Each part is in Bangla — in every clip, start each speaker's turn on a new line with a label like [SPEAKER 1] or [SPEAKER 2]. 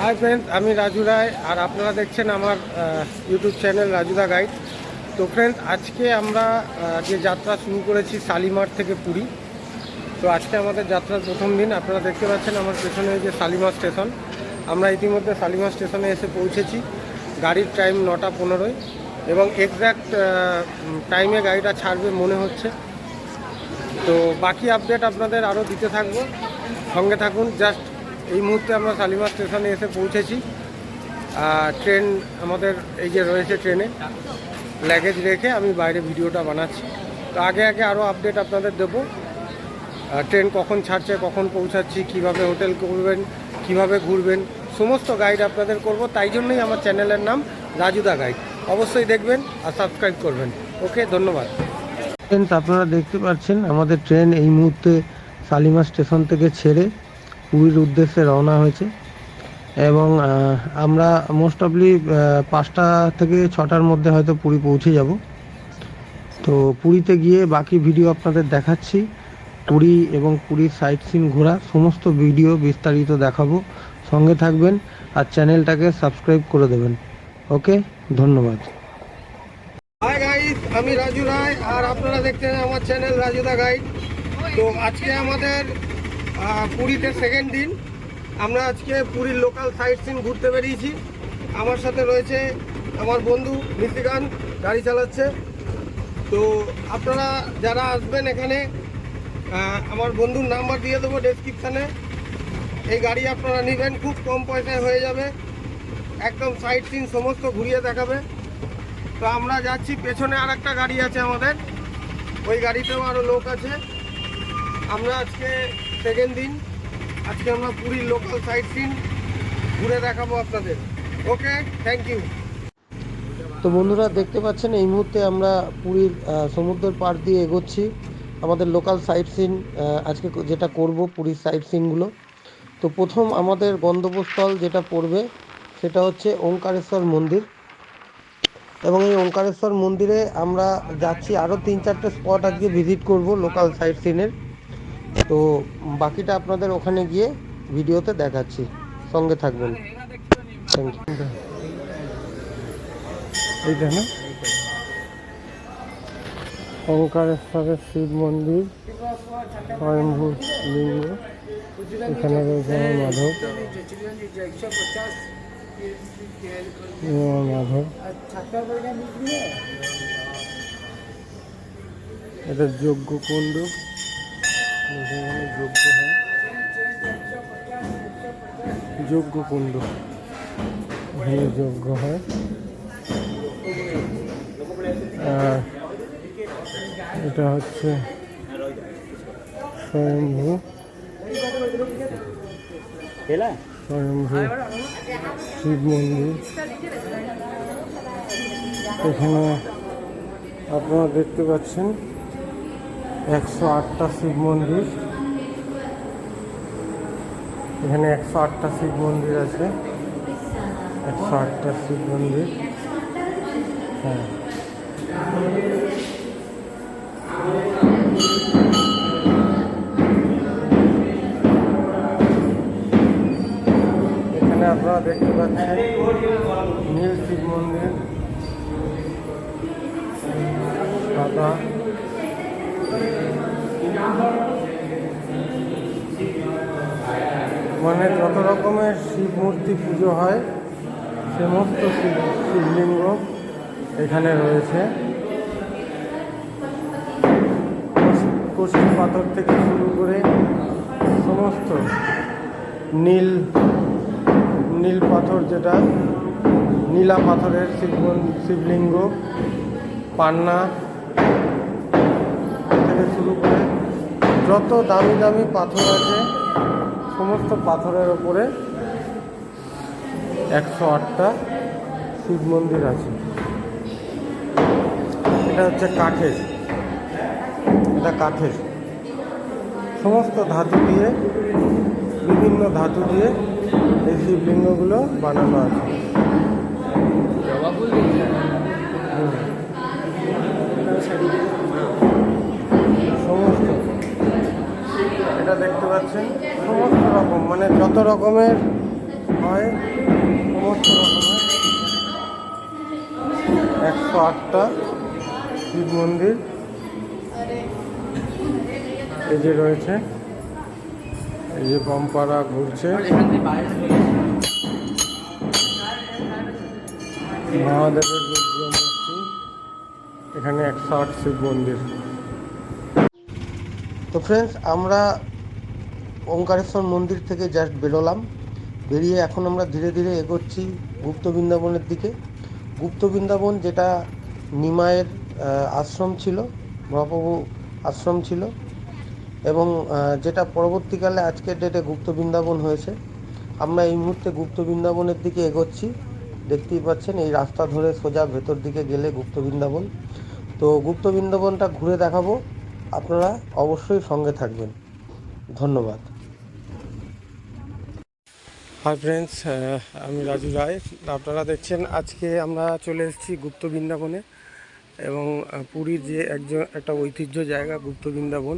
[SPEAKER 1] হাই ফ্রেন্ডস, আমি রাজু রায় আর আপনারা দেখছেন আমার ইউটিউব চ্যানেল রাজুদা গাইড। তো ফ্রেন্ডস, আজকে আমরা যে যাত্রা শুরু করেছি শালিমার থেকে পুরী। তো আজকে আমাদের যাত্রার প্রথম দিন। আপনারা দেখতে পাচ্ছেন আমার পেছনে যে শালিমার স্টেশন। আমরা ইতিমধ্যে শালিমার স্টেশনে এসে পৌঁছেছি। গাড়ির টাইম 9:15 এবং এক্স্যাক্ট টাইমে গাড়িটা ছাড়বে মনে হচ্ছে। তো বাকি আপডেট আপনাদের আরও দিতে থাকবো, সঙ্গে থাকুন। জাস্ট এই মুহূর্তে আমরা শালিমার স্টেশনে এসে পৌঁছেছি। ট্রেন আমাদের এই যে রয়েছে, ট্রেনে লাগেজ রেখে আমি বাইরে ভিডিওটা বানাচ্ছি। তো আগে আরও আপডেট আপনাদের দেবো। ট্রেন কখন ছাড়ছে, কখন পৌঁছাচ্ছি, কিভাবে হোটেল করবেন, কিভাবে ঘুরবেন, সমস্ত গাইড আপনাদের করব। তাই জন্যই আমার চ্যানেলের নাম রাজুদা গাইড। অবশ্যই দেখবেন আর সাবস্ক্রাইব করবেন। ওকে, ধন্যবাদ। ফ্রেন্ডস, আপনারা দেখতে পাচ্ছেন আমাদের ট্রেন এই মুহূর্তে শালিমার স্টেশন থেকে ছেড়ে পুরীর উদ্দেশ্যে রওনা হয়েছে এবং আমরা মোস্ট অফলি 5টা থেকে 6টার মধ্যে হয়তো পুরী পৌঁছে যাব। তো পুরীতে গিয়ে বাকি ভিডিও আপনাদের দেখাচ্ছি। পুরী এবং পুরীর সাইট সিন ঘোরা সমস্ত ভিডিও বিস্তারিত দেখাবো। সঙ্গে থাকবেন আর চ্যানেলটাকে সাবস্ক্রাইব করে দেবেন। ওকে, ধন্যবাদ। হাই গাইস, আমি রাজু রায় আর আপনারা দেখছেন আমার চ্যানেল রাজুদা গাইড। তো আজকে আমাদের পুরীতে সেকেন্ড দিন। আমরা আজকে পুরীর লোকাল সাইট সিন ঘুরতে বেরিয়েছি। আমার সাথে রয়েছে আমার বন্ধু নিশিকান, গাড়ি চালাচ্ছে। তো আপনারা যারা আসবেন এখানে, আমার বন্ধুর নাম্বার দিয়ে দেবো ডেসক্রিপশানে। এই গাড়ি আপনারা নেবেন, খুব কম পয়সায় হয়ে যাবে। একদম সাইট সিন সমস্ত ঘুরিয়ে দেখাবে। তো আমরা যাচ্ছি, পেছনে আর একটা গাড়ি আছে আমাদের, ওই গাড়িতেও আরও লোক আছে। আমরা আজকে সেকেন্ড দিন, আজকে আমরা পুরীর লোকাল সাইট সিন ঘুরে দেখাবো আপনাদের। ওকে, থ্যাংক ইউ। তো বন্ধুরা দেখতে পাচ্ছেন এই মুহূর্তে আমরা পুরীর সমুদ্রের পাড় দিয়ে এগোচ্ছি আমাদের লোকাল সাইট সিন আজকে যেটা করব, পুরীর সাইট সিনগুলো। তো প্রথম আমাদের গন্তব্যস্থল যেটা পড়বে সেটা হচ্ছে ওঙ্কারেশ্বর মন্দির। এবং এই ওঙ্কারেশ্বর মন্দিরে আমরা যাচ্ছি, আরও 3-4টে স্পট আজকে ভিজিট করব লোকাল সাইট সিনের। তো বাকিটা আপনাদের ওখানে গিয়ে ভিডিওতে দেখাচ্ছি, সঙ্গে থাকবেন। Thank you. এইটা না ওঙ্কারেশ্বরের শিব মন্দির, স্বয়ম্ভূ লিঙ্গ। এখানে রয়েছে মাধব, এটা যজ্ঞ কুণ্ড, যজ্ঞ হয়, যজ্ঞ কুণ্ড, এখানে যজ্ঞ হয়। আর এটা হচ্ছে স্বয়ম্ভূ শিব মন্দির। এখানে আপনারা দেখতে পাচ্ছেন 108টা শিব মন্দির। এখানে 108টা শিব মন্দির আছে, 108টা শিব মন্দির। হ্যাঁ, এখানে আপনারা দেখতে পাচ্ছেন নীল শিব মন্দির, সাদা। মানে যত রকমের শিব মূর্তি পুজো হয় সমস্ত শিবলিঙ্গ এখানে রয়েছে। কষ্টি পাথর থেকে শুরু করে সমস্ত নীল পাথর, যেটা নীলা পাথরের শিবলিঙ্গ, পান্না থেকে শুরু করে যত দামি দামি পাথর আছে সমস্ত পাথরের ওপরে 108টা শিব মন্দির আছে। এটা হচ্ছে কাঠের, এটা কাঠের সমস্ত ধাতু দিয়ে, বিভিন্ন ধাতু দিয়ে এই শিবলিঙ্গগুলো বানানো আছে। সমস্ত এটা দেখতে পাচ্ছেন, সমস্ত রকম, মানে যত রকমের হয় সমস্ত রকমের 108টা শিব মন্দির এই যে রয়েছে। এই যে পম্পারা ঘুরছে, মহাদেবের রুদ্র মূর্তি, এখানে 108 শিব মন্দির। তো ফ্রেন্ডস, আমরা ওঙ্কারেশ্বর মন্দির থেকে জাস্ট বেরোলাম, বেরিয়ে এখন আমরা ধীরে ধীরে এগোচ্ছি গুপ্ত বৃন্দাবনের দিকে। গুপ্ত বৃন্দাবন যেটা নিমায়ের আশ্রম ছিল, মহাপ্রভু আশ্রম ছিল, এবং যেটা পরবর্তীকালে আজকের ডেটে গুপ্ত বৃন্দাবন হয়েছে। আমরা এই মুহূর্তে গুপ্ত বৃন্দাবনের দিকে এগোচ্ছি, দেখতেই পাচ্ছেন এই রাস্তা ধরে সোজা ভেতর দিকে গেলে গুপ্ত বৃন্দাবন। তো গুপ্ত বৃন্দাবনটা ঘুরে দেখাবো, আপনারা অবশ্যই সঙ্গে থাকবেন। ধন্যবাদ। হাই ফ্রেন্ডস, আমি রাজু রায়। আপনারা দেখছেন আজকে আমরা চলে এসেছি গুপ্ত বৃন্দাবনে, এবং পুরীর যে একটা ঐতিহ্য জায়গা গুপ্ত বৃন্দাবন।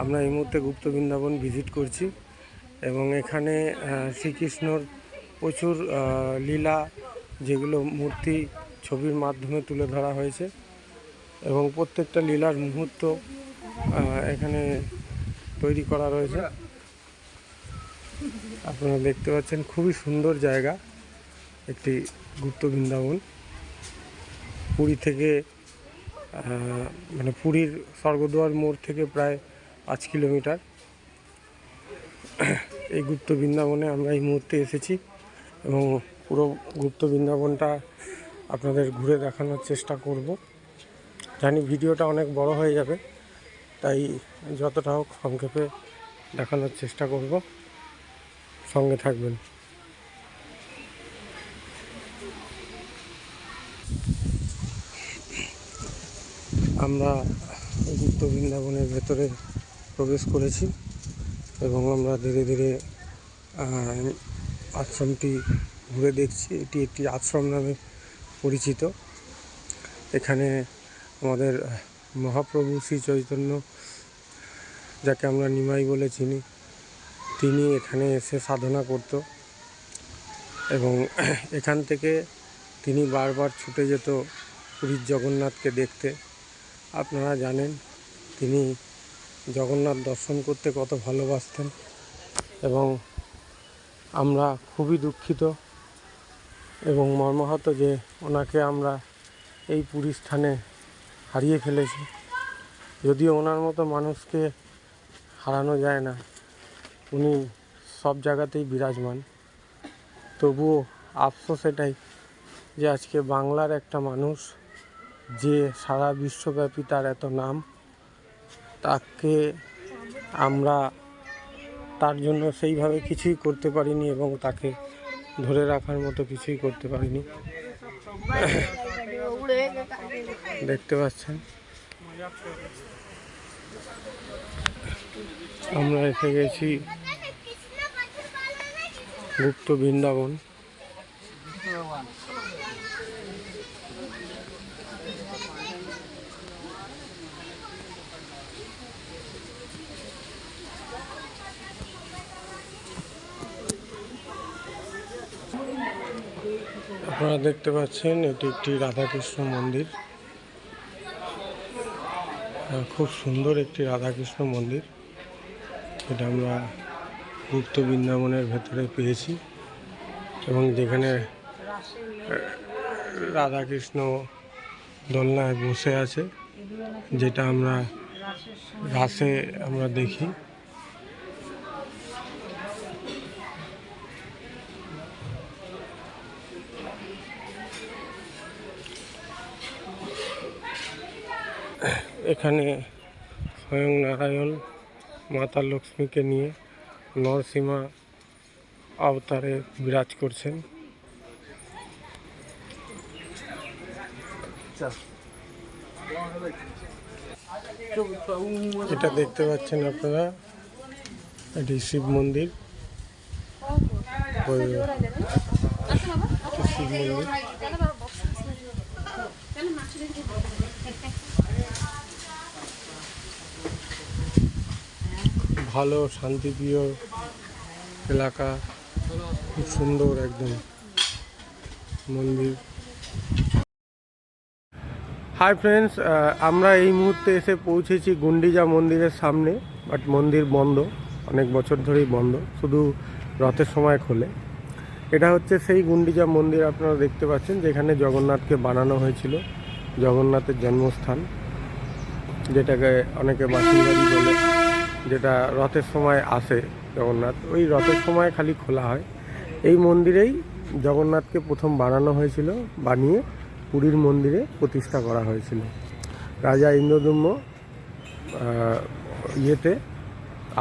[SPEAKER 1] আমরা এই মুহূর্তে গুপ্ত বৃন্দাবন ভিজিট করছি, এবং এখানে শ্রীকৃষ্ণর প্রচুর লীলা, যেগুলো মূর্তি ছবির মাধ্যমে তুলে ধরা হয়েছে, এবং প্রত্যেকটা লীলার মুহূর্ত এখানে তৈরি করা রয়েছে। আপনারা দেখতে পাচ্ছেন খুবই সুন্দর জায়গা একটি গুপ্ত বৃন্দাবন। পুরী থেকে মানে পুরীর স্বর্গদ্বার মোড় থেকে প্রায় 5 কিলোমিটার এই গুপ্ত বৃন্দাবনে আমরা এই মুহূর্তে এসেছি, এবং পুরো গুপ্ত বৃন্দাবনটা আপনাদের ঘুরে দেখানোর চেষ্টা করব। জানি ভিডিওটা অনেক বড় হয়ে যাবে, তাই যতটা হোক সংক্ষেপে দেখানোর চেষ্টা করব, সঙ্গে থাকবেন। আমরা গুপ্ত বৃন্দাবনের ভেতরে প্রবেশ করেছি, এবং আমরা ধীরে ধীরে আশ্রমটি ঘুরে দেখছি। এটি একটি আশ্রম নামে পরিচিত। এখানে আমাদের মহাপ্রভু শ্রী চৈতন্য, যাকে আমরা নিমাই বলে চিনি, তিনি এখানে এসে সাধনা করত, এবং এখান থেকে তিনি বারবার ছুটে যেত পুরীর জগন্নাথকে দেখতে। আপনারা জানেন তিনি জগন্নাথ দর্শন করতে কত ভালোবাসতেন, এবং আমরা খুবই দুঃখিত এবং মর্মাহত যে ওনাকে আমরা এই পুরী স্থানে হারিয়ে ফেলেছি। যদিও ওনার মতো মানুষকে হারানো যায় না, উনি সব জায়গাতেই বিরাজমান। তবুও আফসোস এটাই যে আজকে বাংলার একটা মানুষ, যে সারা বিশ্বব্যাপী তার এত নাম, তাকে আমরা তার জন্য সেইভাবে কিছুই করতে পারিনি, এবং তাকে ধরে রাখার মতো কিছুই করতে পারিনি। দেখতে পাচ্ছেন আমরা এসে গেছি গুপ্ত বৃন্দাবন। আপনারা দেখতে পাচ্ছেন এটি একটি রাধাকৃষ্ণ মন্দির, খুব সুন্দর একটি রাধাকৃষ্ণ মন্দির। এটা আমরা গুপ্ত বৃন্দাবনের ভেতরে পেয়েছি, এবং যেখানে রাধাকৃষ্ণ দোলনায় বসে আছে, যেটা আমরা রাসে আমরা দেখি। এখানে স্বয়ং নারায়ণ মাতা লক্ষ্মীকে নিয়ে নরসিংহা অবতারে বিরাজ করছেন। এটা দেখতে পাচ্ছেন আপনারা, এটি শিব মন্দির। শিব মন্দির ভালো শান্তিপ্রিয় এলাকা, খুব সুন্দর একদম মন্দির। হাই ফ্রেন্ডস, আমরা এই মুহূর্তে এসে পৌঁছেছি গুন্ডিচা মন্দিরের সামনে, বাট মন্দির বন্ধ, অনেক বছর ধরেই বন্ধ, শুধু রথের সময় খোলে। এটা হচ্ছে সেই গুন্ডিচা মন্দির আপনারা দেখতে পাচ্ছেন, যেখানে জগন্নাথকে বানানো হয়েছিল, জগন্নাথের জন্মস্থান, যেটাকে অনেকে মাসির বাড়ি বলে, যেটা রথের সময় আসে জগন্নাথ, ওই রথের সময় খালি খোলা হয়। এই মন্দিরেই জগন্নাথকে প্রথম বানানো হয়েছিল, বানিয়ে পুরীর মন্দিরে প্রতিষ্ঠা করা হয়েছিল রাজা ইন্দ্রদ্যুম্ন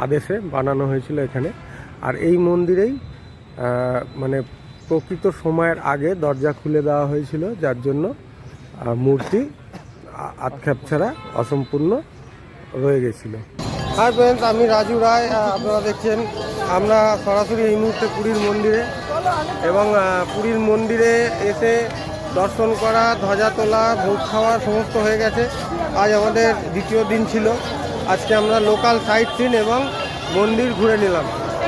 [SPEAKER 1] আদেশে বানানো হয়েছিল এখানে। আর এই মন্দিরেই মানে প্রকৃত সময়ের আগে দরজা খুলে দেওয়া হয়েছিল, যার জন্য মূর্তি আটখাপ ছাড়া অসম্পূর্ণ রয়ে গেছিল। হাই ফ্রেন্ডস, আমি রাজু রায়, আপনারা দেখছেন আমরা সরাসরি এই মুহূর্তে পুরীর মন্দিরে, এবং পুরীর মন্দিরে এসে দর্শন করা, ধ্বজা তোলা, ভোগ খাওয়া সমস্ত হয়ে গেছে। আজ আমাদের দ্বিতীয় দিন ছিল। আজকে আমরা লোকাল সাইট সিন এবং মন্দির ঘুরে নিলাম।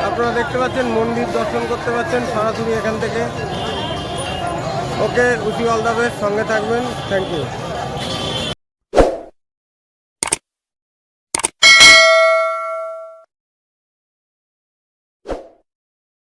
[SPEAKER 1] আপনারা দেখতে পাচ্ছেন মন্দির দর্শন করতে পাচ্ছেন সরাসরি এখান থেকে। Okay, wish you all the best, সঙ্গে থাকবেন, থ্যাংক ইউ।